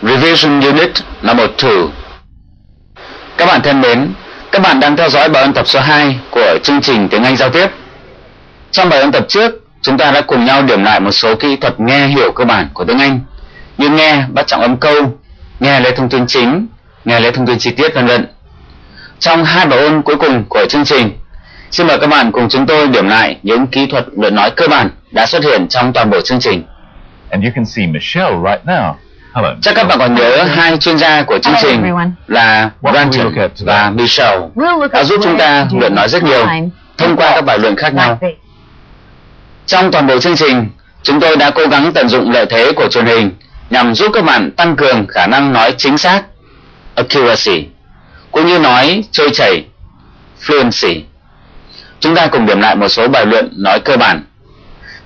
Revision Unit Number 2. Các bạn thân mến, các bạn đang theo dõi bài ôn tập số 2 của chương trình tiếng Anh giao tiếp. Trong bài ôn tập trước, chúng ta đã cùng nhau điểm lại một số kỹ thuật nghe hiểu cơ bản của tiếng Anh, như nghe bắt trọng âm câu, nghe lấy thông tin chính, nghe lấy thông tin chi tiết, v.v. Trong hai bài ôn cuối cùng của chương trình, xin mời các bạn cùng chúng tôi điểm lại những kỹ thuật luyện nói cơ bản đã xuất hiện trong toàn bộ chương trình. And you can see Michelle right now. Hello. Chắc các bạn còn nhớ hai chuyên gia của chương trình là Brandon và Michelle đã giúp chúng ta luyện nói rất nhiều thông qua các bài luyện khác nhau. Trong toàn bộ chương trình, chúng tôi đã cố gắng tận dụng lợi thế của truyền hình nhằm giúp các bạn tăng cường khả năng nói chính xác, accuracy, cũng như nói trôi chảy, fluency. Chúng ta cùng điểm lại một số bài luyện nói cơ bản.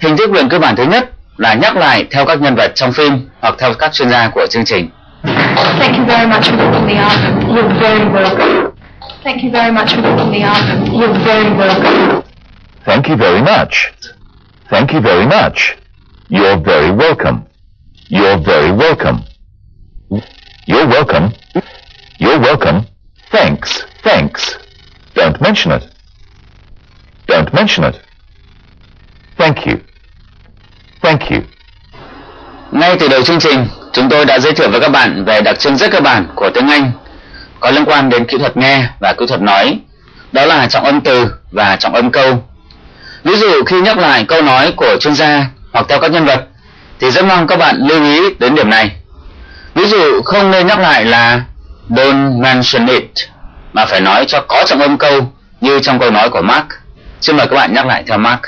Hình thức luyện cơ bản thứ nhất là nhắc lại theo các nhân vật trong phim hoặc theo các chuyên gia của chương trình. Thank you very much for looking me up. You're very welcome. Thank you very much for looking me up. You're very welcome. Thank you very much. Thank you very much. You're very welcome. You're very welcome. You're welcome. You're welcome. Thanks. Thanks. Don't mention it. Don't mention it. Thank you. Thank you. Ngay từ đầu chương trình, chúng tôi đã giới thiệu với các bạn về đặc trưng rất cơ bản của tiếng Anh có liên quan đến kỹ thuật nghe và kỹ thuật nói, đó là trọng âm từ và trọng âm câu. Ví dụ khi nhắc lại câu nói của chuyên gia hoặc theo các nhân vật thì rất mong các bạn lưu ý đến điểm này. Ví dụ không nên nhắc lại là don't mention it, mà phải nói cho có trọng âm câu như trong câu nói của Mark. Xin mời các bạn nhắc lại theo Mark.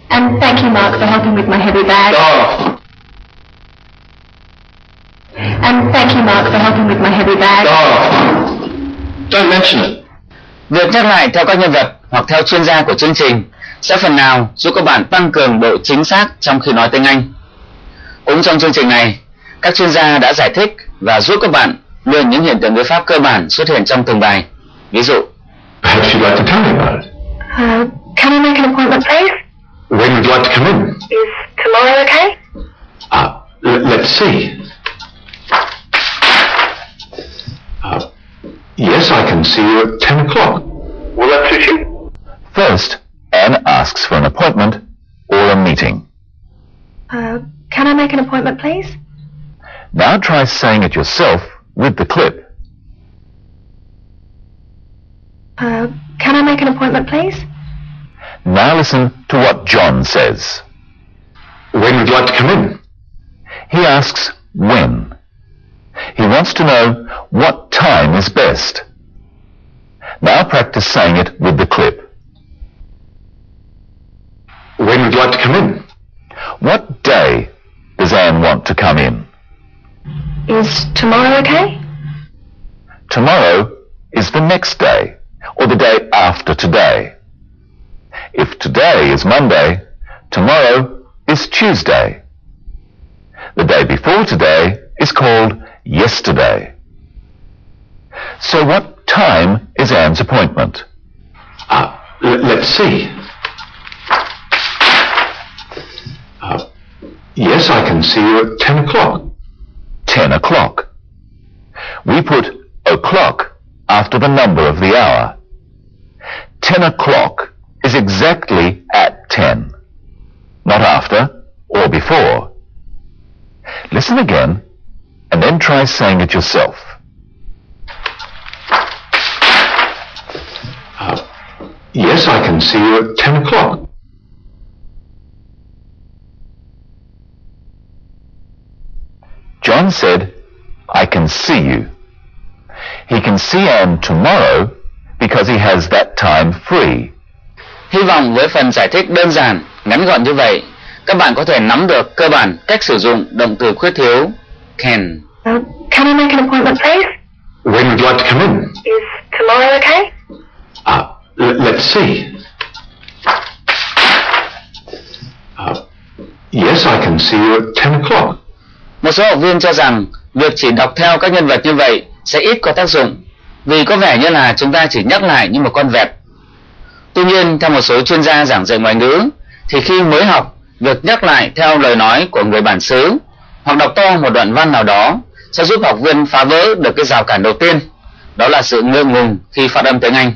And thank you, Mark, for helping with my heavy bag. And thank you, Mark, for helping with my heavy bag. Don't mention it. Việc nhắc lại theo các nhân vật hoặc theo chuyên gia của chương trình sẽ phần nào giúp các bạn tăng cường độ chính xác trong khi nói tiếng Anh. Cũng trong chương trình này, các chuyên gia đã giải thích và giúp các bạn luyện những hiện tượng ngữ pháp cơ bản xuất hiện trong từng bài. Ví dụ, Perhaps you'd like to tell me about it. Can I make an appointment, please? When would you like to come in? Is tomorrow okay? Let's see. Yes, I can see you at 10 o'clock. Will that suit you? First, Anne asks for an appointment or a meeting. Can I make an appointment, please? Now try saying it yourself with the clip. Can I make an appointment, please? Now listen to what John says. When would you like to come in? He asks when. He wants to know what time is best. Now practice saying it with the clip. When would you like to come in? What day does Anne want to come in? Is tomorrow okay? Tomorrow is the next day, or the day after today. If today is Monday, tomorrow is Tuesday. The day before today is called yesterday. So what time is Anne's appointment? Let's see. Yes, I can see you at 10 o'clock. 10 o'clock. We put o'clock after the number of the hour. 10 o'clock is exactly at 10, not after or before. Listen again, and then try saying it yourself. Yes, I can see you at 10 o'clock. John said, I can see you. He can see Anne tomorrow because he has that time free. hy vọng với phần giải thích đơn giản, ngắn gọn như vậy, các bạn có thể nắm được cơ bản cách sử dụng động từ khuyết thiếu can. Can I make an appointment, please? When would you like to come in? Is tomorrow okay? Let's see. Yes, I can see you at 10 o'clock. Một số học viên cho rằng việc chỉ đọc theo các nhân vật như vậy sẽ ít có tác dụng, vì có vẻ như là chúng ta chỉ nhắc lại như một con vẹt. Tuy nhiên, theo một số chuyên gia giảng dạy ngoại ngữ, thì khi mới học, việc nhắc lại theo lời nói của người bản xứ hoặc đọc to một đoạn văn nào đó sẽ giúp học viên phá vỡ được cái rào cản đầu tiên, đó là sự ngượng ngùng khi phát âm tiếng Anh.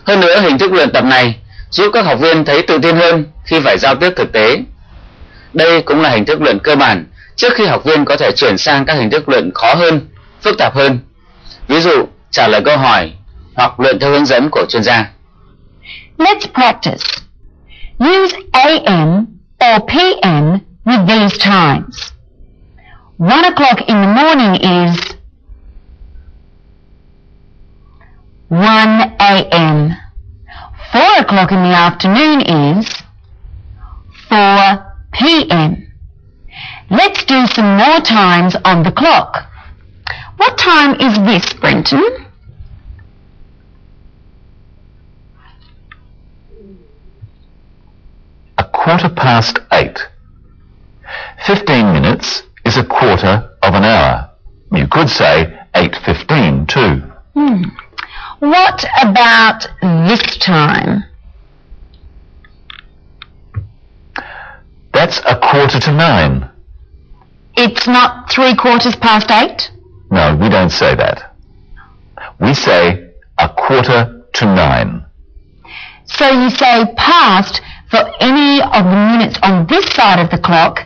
Hơn nữa, hình thức luyện tập này giúp các học viên thấy tự tin hơn khi phải giao tiếp thực tế. Đây cũng là hình thức luyện cơ bản trước khi học viên có thể chuyển sang các hình thức luyện khó hơn, phức tạp hơn. Ví dụ, trả lời câu hỏi hoặc luyện theo hướng dẫn của chuyên gia. Let's practice. Use AM or PM with these times. 1 o'clock in the morning is 1 a.m. 4 o'clock in the afternoon is 4 p.m. Let's do some more times on the clock. What time is this, Brenton? A 8:15. 15 minutes is a quarter of an hour. You could say 8:15 too. What about this time? That's 8:45. It's not 8:75? No, we don't say that. We say 8:45. So you say past for any of the minutes on this side of the clock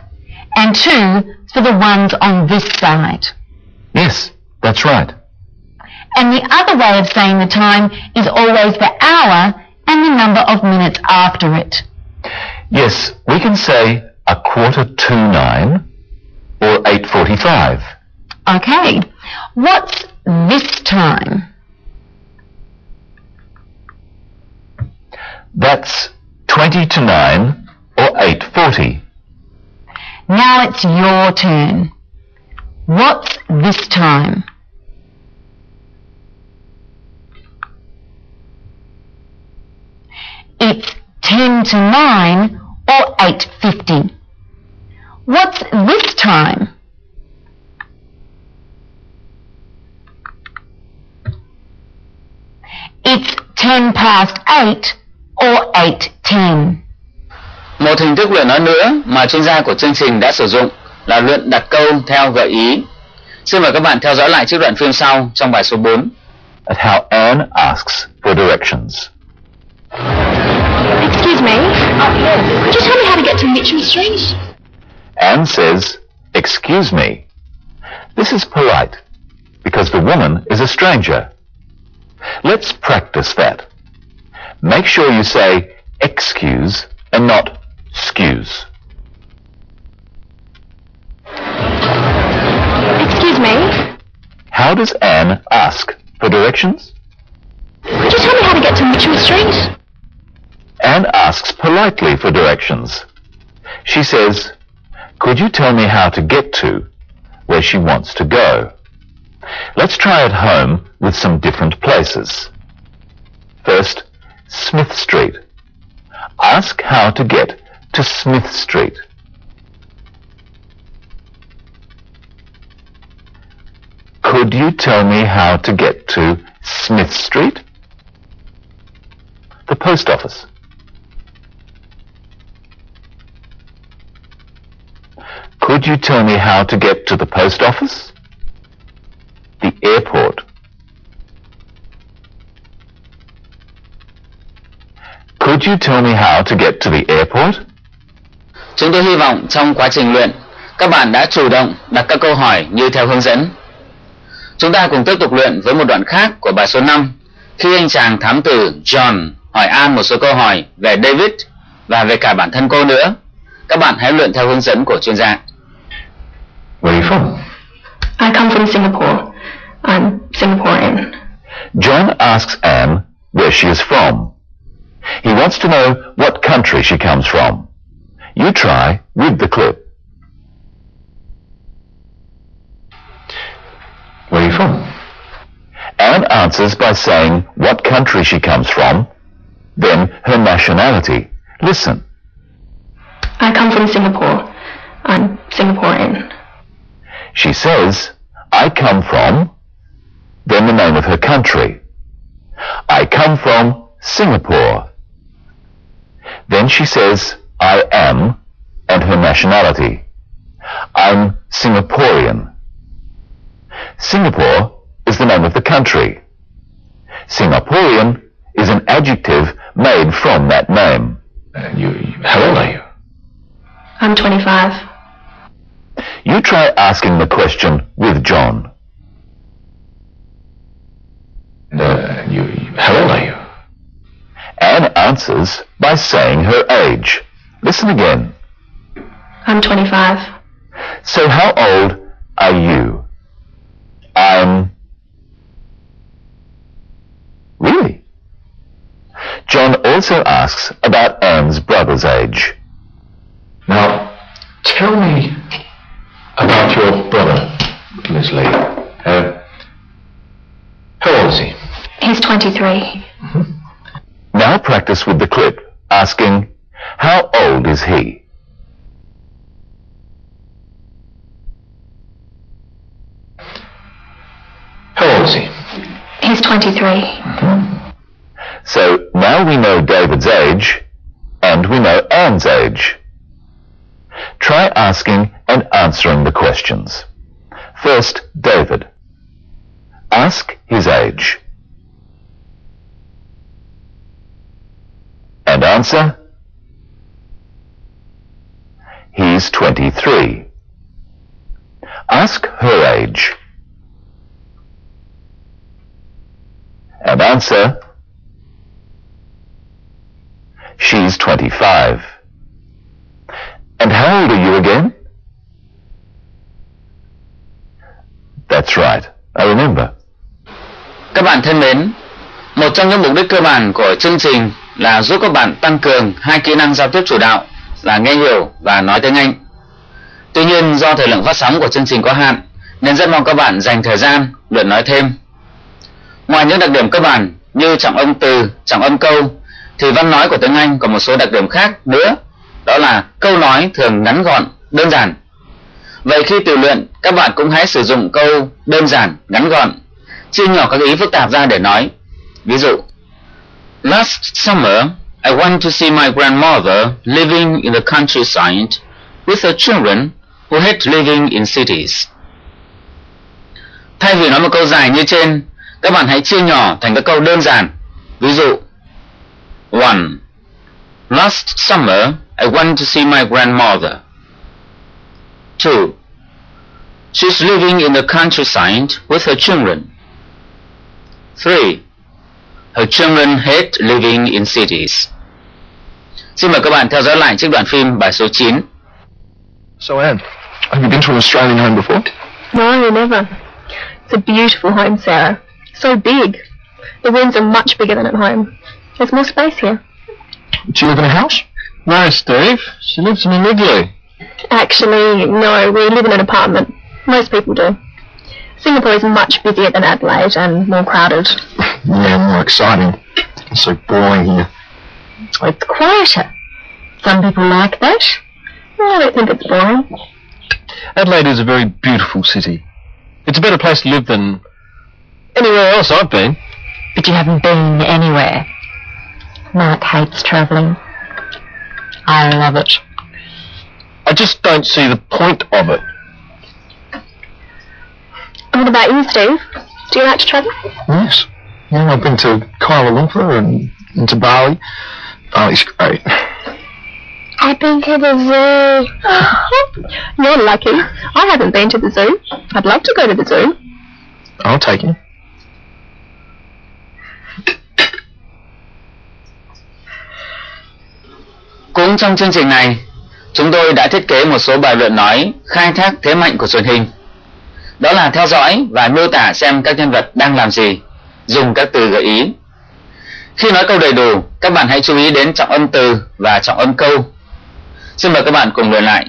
and 2 for the ones on this side. Yes, that's right. And the other way of saying the time is always the hour and the number of minutes after it. Yes, we can say 8:45 or 8:45. Okay. What's this time? That's 20 to 9 or 8:40. Now it's your turn. What's this time? It's 10 to 9 or 8:50. What's this time? It's 8:10 or 8:10. Một hình thức luyện nói nữa mà chuyên gia của chương trình đã sử dụng là luyện đặt câu theo gợi ý. Xin mời các bạn theo dõi lại chiếc đoạn phim sau trong bài số 4. At how Anne asks for directions. Excuse me? Could you tell me how to get to Mitchell Street? Anne says, "Excuse me." This is polite because the woman is a stranger. Let's practice that. Make sure you say excuse and not excuse. Excuse me? How does Anne ask for directions? Could you tell me how to get to Mitchell Street? Anne asks politely for directions. She says, "Could you tell me how to get to," where she wants to go. Let's try at home with some different places. First, Smith Street. Ask how to get to Smith Street. Could you tell me how to get to Smith Street? The post office. Could you tell me how to get to the post office? The airport. Could you tell me how to get to the airport? Chúng tôi hy vọng trong quá trình luyện, các bạn đã chủ động đặt các câu hỏi như theo hướng dẫn. Chúng ta cùng tiếp tục luyện với một đoạn khác của bài số 5, khi anh chàng thám tử John hỏi Anne một số câu hỏi về David và về cả bản thân cô nữa. Các bạn hãy luyện theo hướng dẫn của chuyên gia. Where are you from? I come from Singapore. I'm Singaporean. John asks Anne where she is from. He wants to know what country she comes from. You try with the clip. Where are you from? Anne answers by saying what country she comes from, then her nationality. Listen. I come from Singapore. I'm Singaporean. She says, I come from, then the name of her country. I come from Singapore. Then she says, I am, and her nationality. I'm Singaporean. Singapore is the name of the country. Singaporean is an adjective made from that name. How old are you? I'm 25. You try asking the question with John. How old are you? Anne answers by saying her age. Listen again. I'm 25. So how old are you? Really? John also asks about Anne's brother's age. Now, tell me about your brother, Miss Lee. How old is he? He's 23. Now practice with the clip, asking, how old is he? How old is he? He's 23. So now we know David's age, and we know Anne's age. Try asking and answering the questions. First, David. Ask his age. And answer. He's 23. Ask her age. And answer. She's 25. And how old are you again? That's right. I remember. Các bạn thân mến, một trong những mục đích cơ bản của chương trình là giúp các bạn tăng cường hai kỹ năng giao tiếp chủ đạo là nghe hiểu và nói tiếng Anh. Tuy nhiên, do thời lượng phát sóng của chương trình có hạn, nên rất mong các bạn dành thời gian luyện nói thêm. Ngoài những đặc điểm cơ bản như trọng âm từ, trọng âm câu, thì văn nói của tiếng Anh còn một số đặc điểm khác nữa, đó là câu nói thường ngắn gọn, đơn giản. Vậy khi tự luyện, các bạn cũng hãy sử dụng câu đơn giản, ngắn gọn, chia nhỏ các ý phức tạp ra để nói. Ví dụ, Last summer, I went to see my grandmother living in the countryside with her children who hate living in cities. Thay vì nói một câu dài như trên, các bạn hãy chia nhỏ thành các câu đơn giản. Ví dụ, 1. Last summer, I went to see my grandmother. 2. She's living in the countryside with her children. 3. Her children hate living in cities. Xin mời các bạn theo dõi lại trích đoạn phim bài số 9. So Anne, have you been to an Australian home before? No, never. It's a beautiful home, Sarah. So big. The rooms are much bigger than at home. There's more space here. Do you live in a house? No, Steve. She lives in an igloo. Actually, no, we live in an apartment. Most people do. Singapore is much busier than Adelaide and more crowded. Yeah, more exciting. It's so boring here. It's quieter. Some people like that. I don't think it's boring. Adelaide is a very beautiful city. It's a better place to live than anywhere else I've been. But you haven't been anywhere. Mark hates travelling. I love it. I just don't see the point of it. What about you, Steve? Do you like to travel? Yes. Yeah, I've been to Kuala Lumpur and to Bali. Bali's great. I've been to the zoo. You're lucky. I haven't been to the zoo. I'd love to go to the zoo. I'll take you. Cũng trong chương trình này, chúng tôi đã thiết kế một số bài luyện nói khai thác thế mạnh của truyền hình. Đó là theo dõi và miêu tả xem các nhân vật đang làm gì, dùng các từ gợi ý. Khi nói câu đầy đủ, các bạn hãy chú ý đến trọng âm từ và trọng âm câu. Xin mời các bạn cùng luyện lại.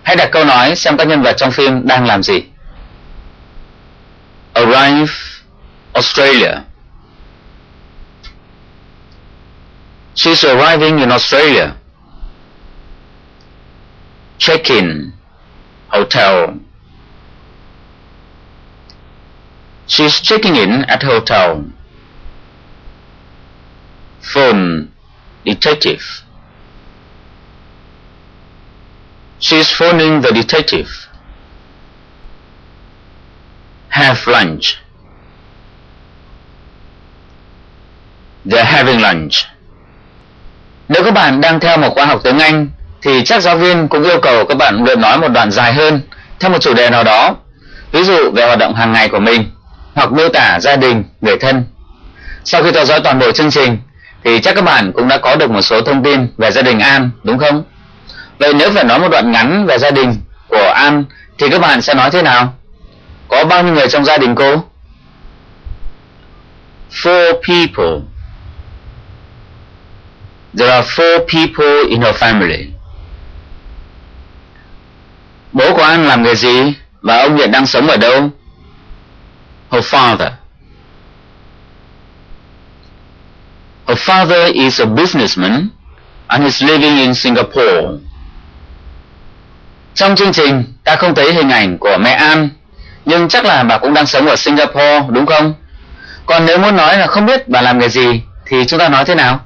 Hãy đặt câu nói xem các nhân vật trong phim đang làm gì. Arrive, Australia. She's arriving in Australia. Check-in. hotel. She's checking in at hotel. Phone, detective. She's phoning the detective. Have lunch. They're having lunch. Nếu các bạn đang theo một khóa học tiếng Anh thì chắc giáo viên cũng yêu cầu các bạn luyện nói một đoạn dài hơn theo một chủ đề nào đó, ví dụ về hoạt động hàng ngày của mình hoặc miêu tả gia đình, người thân. Sau khi theo dõi toàn bộ chương trình thì chắc các bạn cũng đã có được một số thông tin về gia đình An, đúng không? Vậy nếu phải nói một đoạn ngắn về gia đình của An thì các bạn sẽ nói thế nào? Có bao nhiêu người trong gia đình cô? 4 people. There are 4 people in her family. Bố của An làm nghề gì và ông hiện đang sống ở đâu? Her father. Her father is a businessman and is living in Singapore. Trong chương trình ta không thấy hình ảnh của mẹ An, nhưng chắc là bà cũng đang sống ở Singapore, đúng không? Còn nếu muốn nói là không biết bà làm nghề gì thì chúng ta nói thế nào?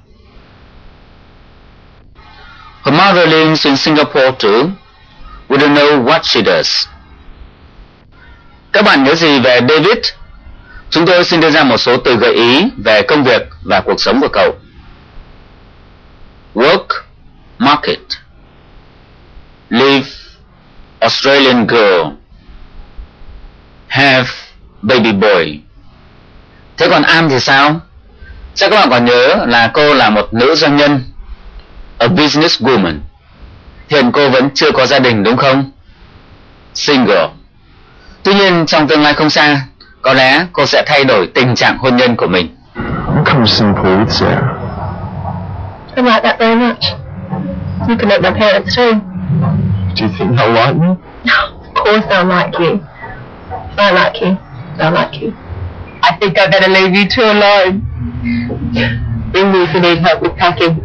Her mother lives in Singapore too. We don't know what she does. Các bạn nhớ gì về David? Chúng tôi xin đưa ra một số từ gợi ý về công việc và cuộc sống của cậu. Work, market. Live, Australian girl. Have, baby boy. Thế còn An thì sao? Chắc các bạn còn nhớ là cô là một nữ doanh nhân, a business woman. Hiện cô vẫn chưa có gia đình, đúng không? Single. Tuy nhiên trong tương lai không xa, có lẽ cô sẽ thay đổi tình trạng hôn nhân của mình. I'm kind of simple with Sarah. I like that very much. You can meet my parents too. Do you think they'll like me? Of course they'll like you. I like you. They'll like you. I think I better leave you two alone. Ring me if you need help with packing.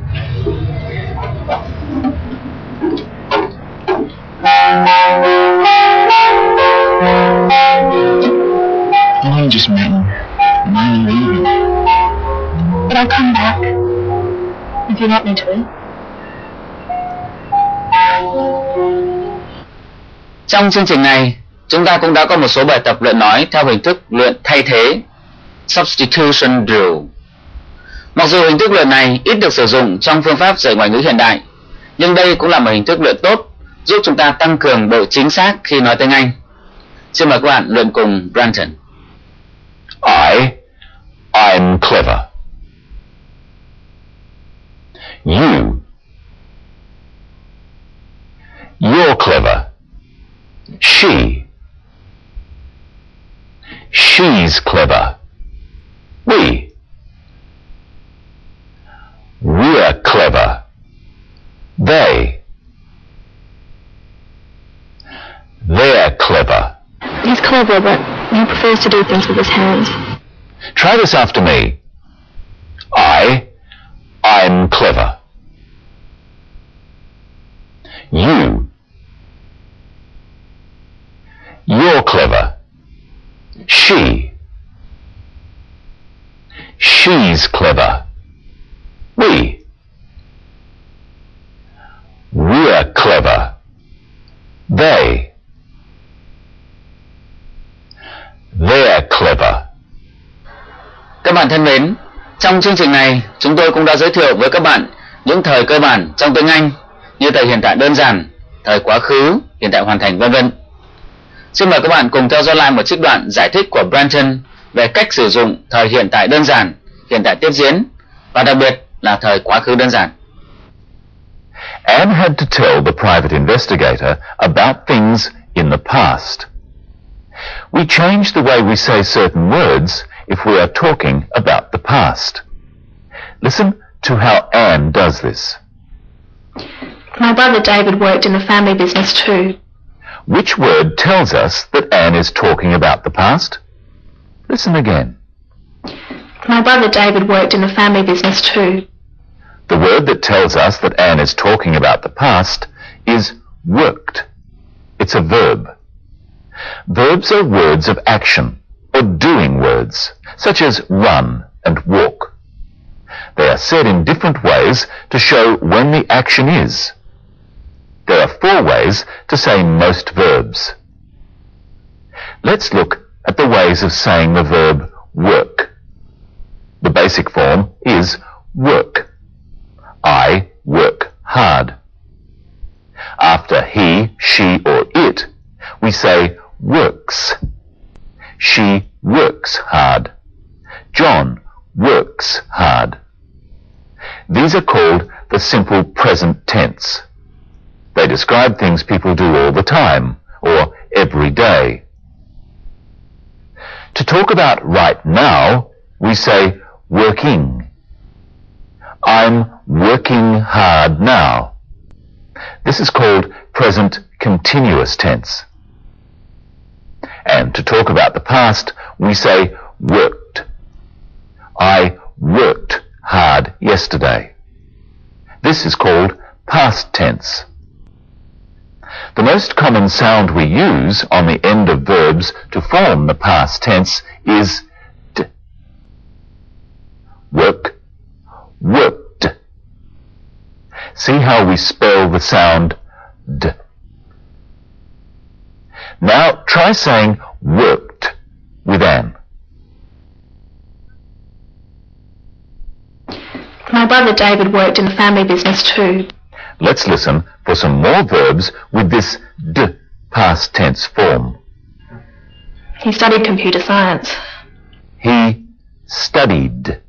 You just met me. And now you're leaving. But I'll come back if you want me to. Trong chương trình này, chúng ta cũng đã có một số bài tập luyện nói theo hình thức luyện thay thế, substitution drill. Mặc dù hình thức luyện này ít được sử dụng trong phương pháp dạy ngoại ngữ hiện đại, nhưng đây cũng là một hình thức luyện tốt giúp chúng ta tăng cường độ chính xác khi nói tiếng Anh. Xin mời các bạn luyện cùng Branton. I'm clever. You're clever. She's clever. We're clever. They're clever. He's clever, but he prefers to do things with his hands. Try this after me. I'm clever. You're clever. She's clever. We're clever. They're clever. Các bạn thân mến, trong chương trình này chúng tôi cũng đã giới thiệu với các bạn những thời cơ bản trong tiếng Anh như thời hiện tại đơn giản, thời quá khứ, hiện tại hoàn thành, vân vân. Xin mời các bạn cùng theo dõi lại một trích đoạn giải thích của Branton về cách sử dụng thời hiện tại đơn giản, hiện tại tiếp diễn và đặc biệt là thời quá khứ đơn giản. Anne had to tell the private investigator about things in the past. We change the way we say certain words if we are talking about the past. Listen to how Anne does this. My brother David worked in the family business too. Which word tells us that Anne is talking about the past? Listen again. My brother David worked in the family business too. The word that tells us that Anne is talking about the past is worked. It's it's a verb. Verbs are words of action, or doing words, such as run and walk. They are said in different ways to show when the action is. There are 4 ways to say most verbs. Let's look at the ways of saying the verb work. The basic form is work. I work hard. After he, she, or it, we say works. She works hard. John works hard. These are called the simple present tense. They describe things people do all the time, or every day. To talk about right now, we say working. I'm working hard now. This is called present continuous tense. And to talk about the past, we say worked. I worked hard yesterday. This is called past tense. The most common sound we use on the end of verbs to form the past tense is d. Work, worked. See how we spell the sound d. Now try saying worked with Anne. My brother David worked in the family business too. Let's listen for some more verbs with this d past tense form. He studied computer science. He studied.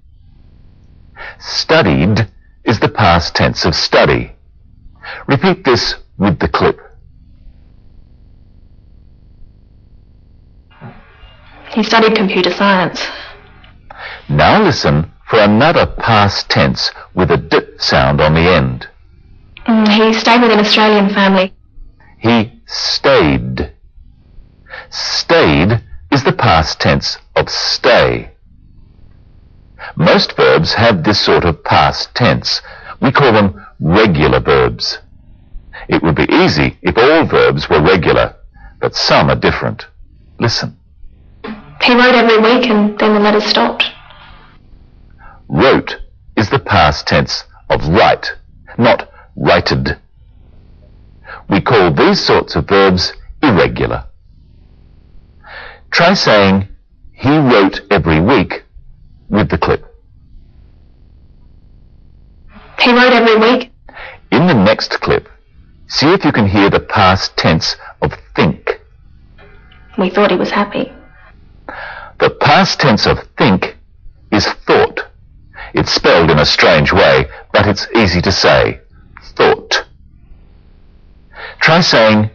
Studied is the past tense of study. Repeat this with the clip. He studied computer science. Now listen for another past tense with a d sound on the end. He stayed with an Australian family. He stayed. Stayed is the past tense of stay. Most verbs have this sort of past tense. We call them regular verbs. It would be easy if all verbs were regular, but some are different. Listen. He wrote every week and then the letters stopped. Wrote is the past tense of write, not righted. We call these sorts of verbs irregular. Try saying, he wrote every week with the clip. He wrote every week. In the next clip, see if you can hear the past tense of think. We thought he was happy. The past tense of think is thought. It's spelled in a strange way, but it's easy to say. Thought. Try saying,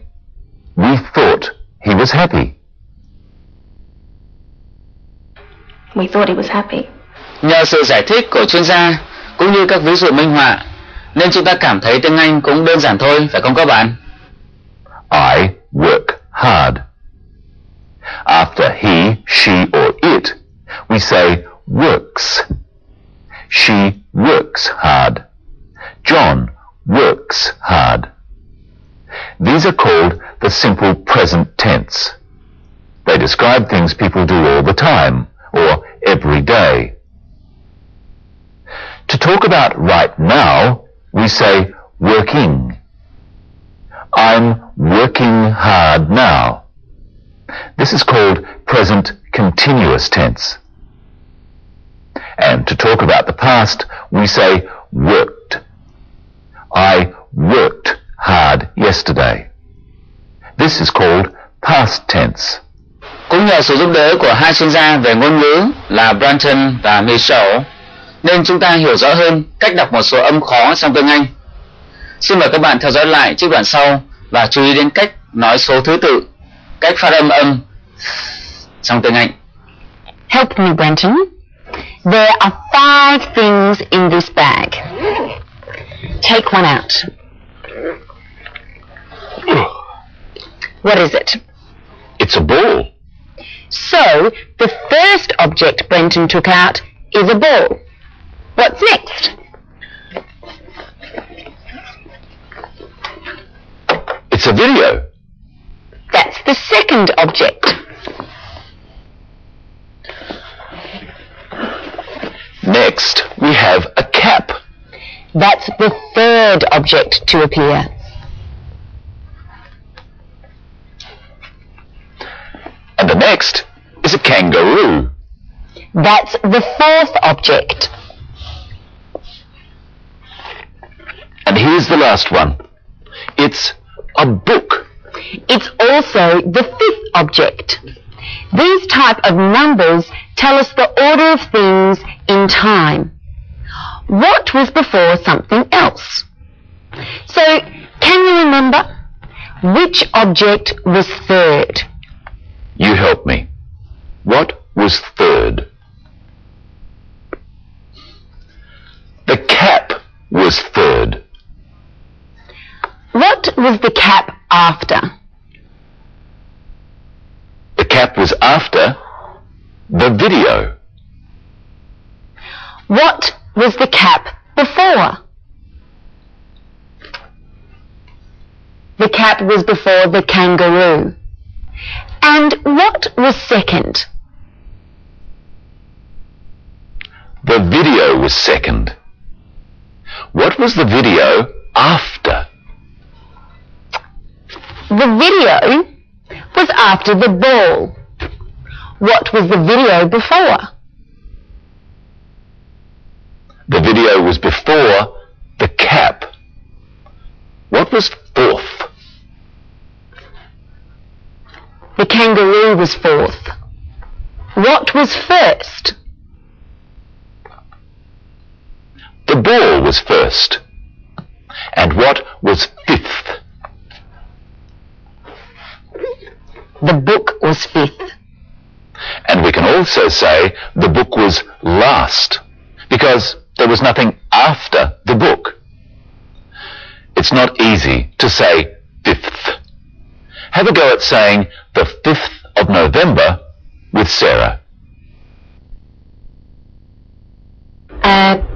we thought he was happy. We thought he was happy. Nhờ sự giải thích của chuyên gia cũng như các ví dụ minh họa nên chúng ta cảm thấy tiếng Anh cũng đơn giản thôi, phải không các bạn? I work hard. After he, she, or it, we say works. She works hard. John works hard. These are called the simple present tense. They describe things people do all the time, or every day. To talk about right now, we say working. I'm working hard now. This is called present continuous tense. And to talk about the past, we say worked. I worked hard yesterday. This is called past tense. Cũng nhờ sự giúp đỡ của hai chuyên gia về ngôn ngữ là Branton và Michelle, nên chúng ta hiểu rõ hơn cách đọc một số âm khó trong tiếng Anh. Xin mời các bạn theo dõi lại trích đoạn sau và chú ý đến cách nói số thứ tự, cách phát âm trong tiếng Anh. Help me, Brenton. There are 5 things in this bag. Take one out. What is it? It's a ball. So, the first object Brenton took out is a ball. What's next? It's a video. the second object? Next, we have a cap. That's the third object to appear. And the next is a kangaroo. That's the fourth object. And here's the last one. It's a book. It's also the fifth object. These type of numbers tell us the order of things in time. What was before something else? So, can you remember? Which object was third? You help me. What was third? The cap was third. What was the cap after? The cap was after the video. What was the cap before? The cap was before the kangaroo. And what was second? The video was second. What was the video after? The video was after the ball. What was the video before? The video was before the cap. What was fourth? The kangaroo was fourth. What was first? The ball was first. And what was fifth? The book was fifth. And we can also say the book was last, because there was nothing after the book. It's not easy to say fifth. Have a go at saying the 5th of November with Sarah.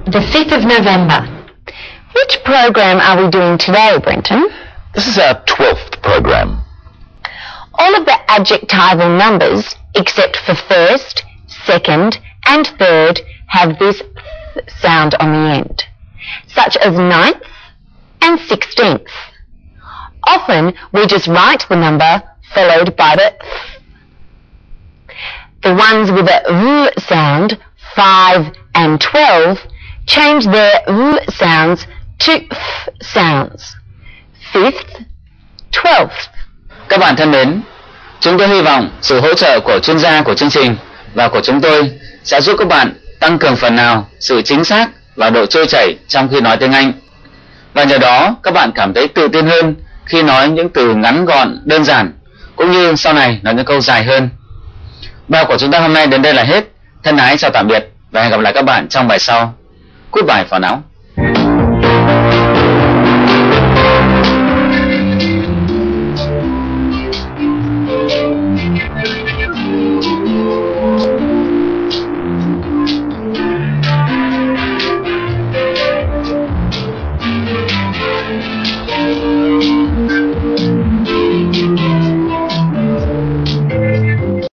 The 5th of November. Which program are we doing today, Brenton? This is our 12th program. All of the adjectival numbers, except for first, second, and third, have this th sound on the end, such as 9th and 16th. Often, we just write the number followed by the th. The ones with a v sound, 5 and 12, change their v sounds to th sounds. 5th, 12th. Các bạn thân mến, chúng tôi hy vọng sự hỗ trợ của chuyên gia của chương trình và của chúng tôi sẽ giúp các bạn tăng cường phần nào sự chính xác và độ trôi chảy trong khi nói tiếng Anh. Và nhờ đó các bạn cảm thấy tự tin hơn khi nói những từ ngắn gọn, đơn giản, cũng như sau này nói những câu dài hơn. Bài của chúng ta hôm nay đến đây là hết. Thân ái chào tạm biệt và hẹn gặp lại các bạn trong bài sau. Goodbye for now.